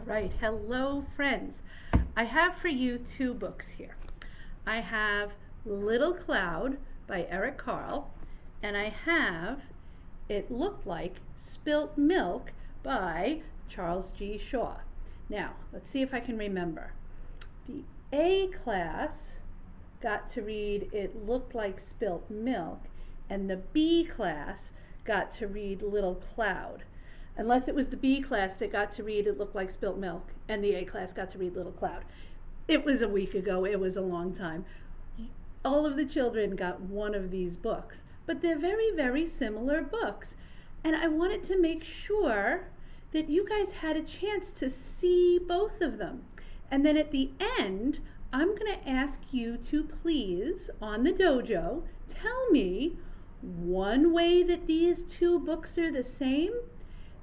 All right, hello friends. I have for you two books here. I have Little Cloud by Eric Carle, and I have It Looked Like Spilt Milk by Charles G. Shaw. Now, let's see if I can remember. The A class got to read It Looked Like Spilt Milk, and the B class got to read Little Cloud. Unless it was the B class that got to read It Looked Like Spilt Milk, and the A class got to read Little Cloud. It was a week ago. It was a long time. All of the children got one of these books, but they're very, very similar books. And I wanted to make sure that you guys had a chance to see both of them. And then at the end, I'm going to ask you to please, on the dojo, tell me one way that these two books are the same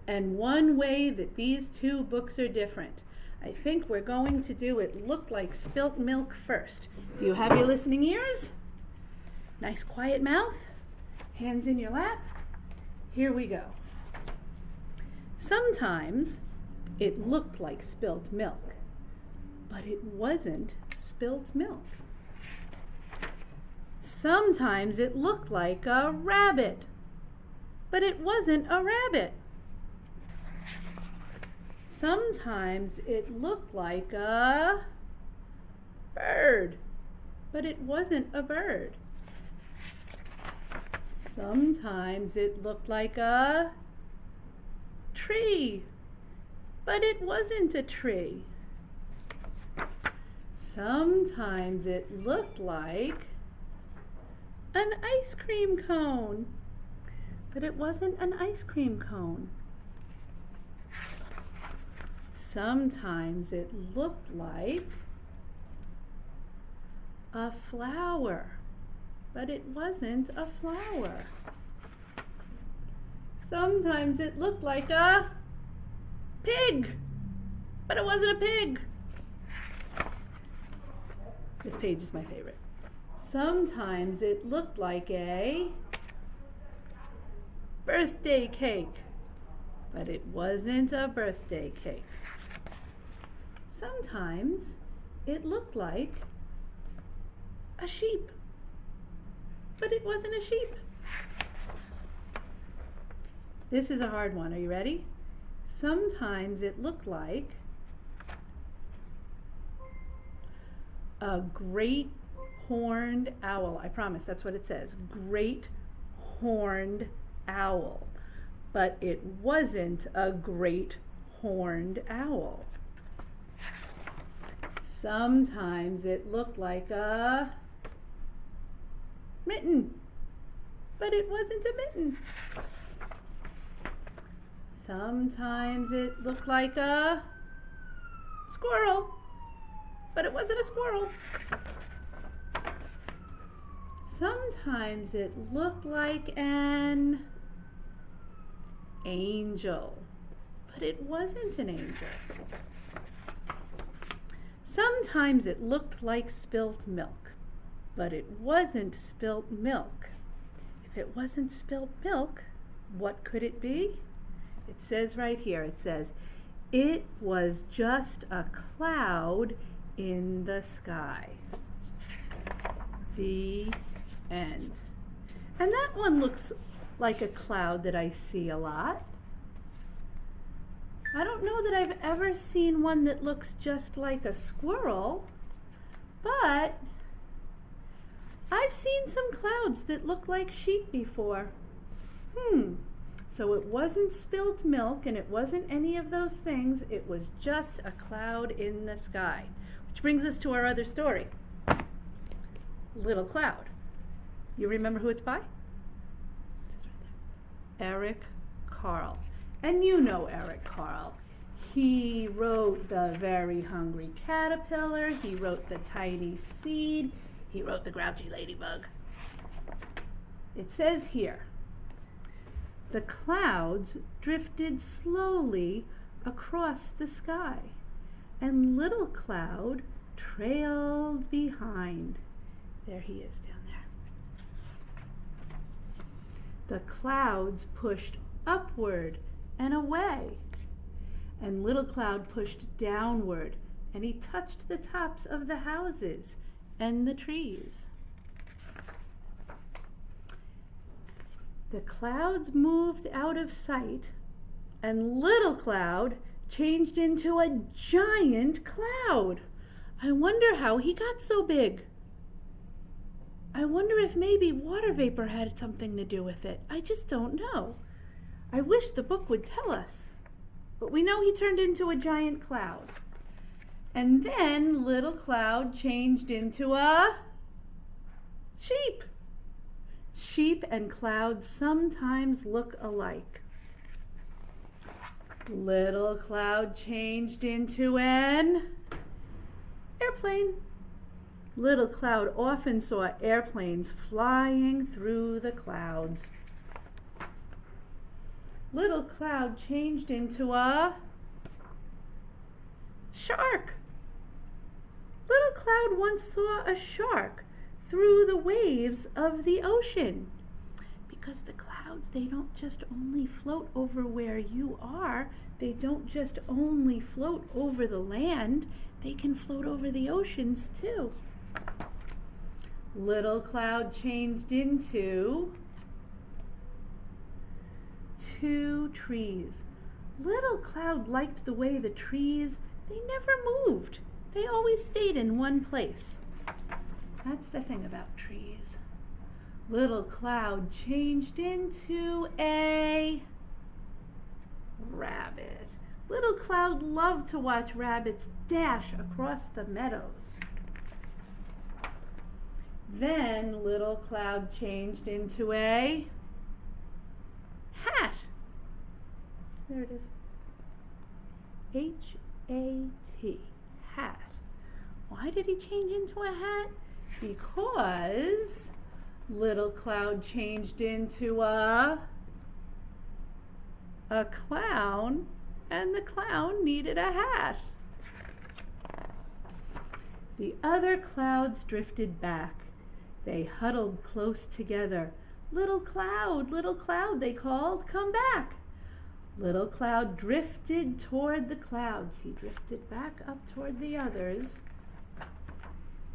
and one way that these two books are different. I think we're going to do It Looked Like Spilt Milk first. Do you have your listening ears? Nice quiet mouth. Hands in your lap. Here we go. Sometimes it looked like spilt milk, but it wasn't spilt milk. Sometimes it looked like a rabbit, but it wasn't a rabbit. Sometimes it looked like a bird, but it wasn't a bird. Sometimes it looked like a tree, but it wasn't a tree. Sometimes it looked like an ice cream cone, but it wasn't an ice cream cone. Sometimes it looked like a flower, but it wasn't a flower. Sometimes it looked like a pig, but it wasn't a pig. This page is my favorite. Sometimes it looked like a birthday cake, but it wasn't a birthday cake. Sometimes it looked like a sheep, but it wasn't a sheep. This is a hard one. Are you ready? Sometimes it looked like a great horned owl. I promise that's what it says. Great horned owl. But it wasn't a great horned owl. Sometimes it looked like a mitten, but it wasn't a mitten. Sometimes it looked like a squirrel, but it wasn't a squirrel. Sometimes it looked like an angel, but it wasn't an angel. Sometimes it looked like spilt milk, but it wasn't spilt milk. If it wasn't spilt milk, what could it be? It says right here, it says, it was just a cloud in the sky. The end. And that one looks like a cloud that I see a lot. I don't know that I've ever seen one that looks just like a squirrel, but I've seen some clouds that look like sheep before. So it wasn't spilt milk and it wasn't any of those things. It was just a cloud in the sky. Which brings us to our other story. Little Cloud. You remember who it's by? It says right there. Eric Carle. And you know Eric Carle. He wrote The Very Hungry Caterpillar. He wrote The Tiny Seed. He wrote The Grouchy Ladybug. It says here, the clouds drifted slowly across the sky, and Little Cloud trailed behind. There he is down there. The clouds pushed upward and away, and Little Cloud pushed downward, and he touched the tops of the houses and the trees. The clouds moved out of sight, and Little Cloud changed into a giant cloud. I wonder how he got so big. I wonder if maybe water vapor had something to do with it. I just don't know. I wish the book would tell us. But we know he turned into a giant cloud. And then Little Cloud changed into a sheep. Sheep and clouds sometimes look alike. Little Cloud changed into an airplane. Little Cloud often saw airplanes flying through the clouds. Little Cloud changed into a shark. Little Cloud once saw a shark through the waves of the ocean. Because the clouds, they don't just only float over where you are. They don't just only float over the land. They can float over the oceans too. Little Cloud changed into 2 trees. Little Cloud liked the way the trees, they never moved. They always stayed in one place. That's the thing about trees. Little Cloud changed into a rabbit. Little Cloud loved to watch rabbits dash across the meadows. Then Little Cloud changed into a hat. There it is. H-A-T. Hat. Why did he change into a hat? Because Little Cloud changed into a clown, and the clown needed a hat. The other clouds drifted back. They huddled close together. Little Cloud, they called, come back. Little Cloud drifted toward the clouds. He drifted back up toward the others.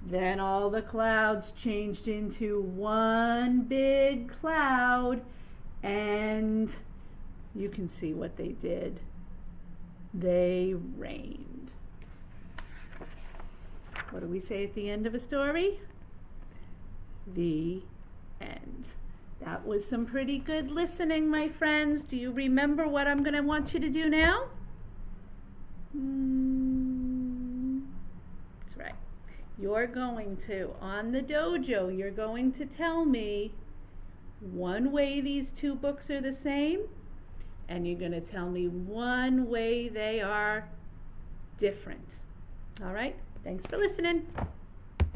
Then all the clouds changed into one big cloud, and you can see what they did. They rained. What do we say at the end of a story? The end. That was some pretty good listening, my friends. Do you remember what I'm going to want you to do now? That's right. You're going to, on the dojo, you're going to tell me one way these 2 books are the same, and you're going to tell me one way they are different. All right? Thanks for listening.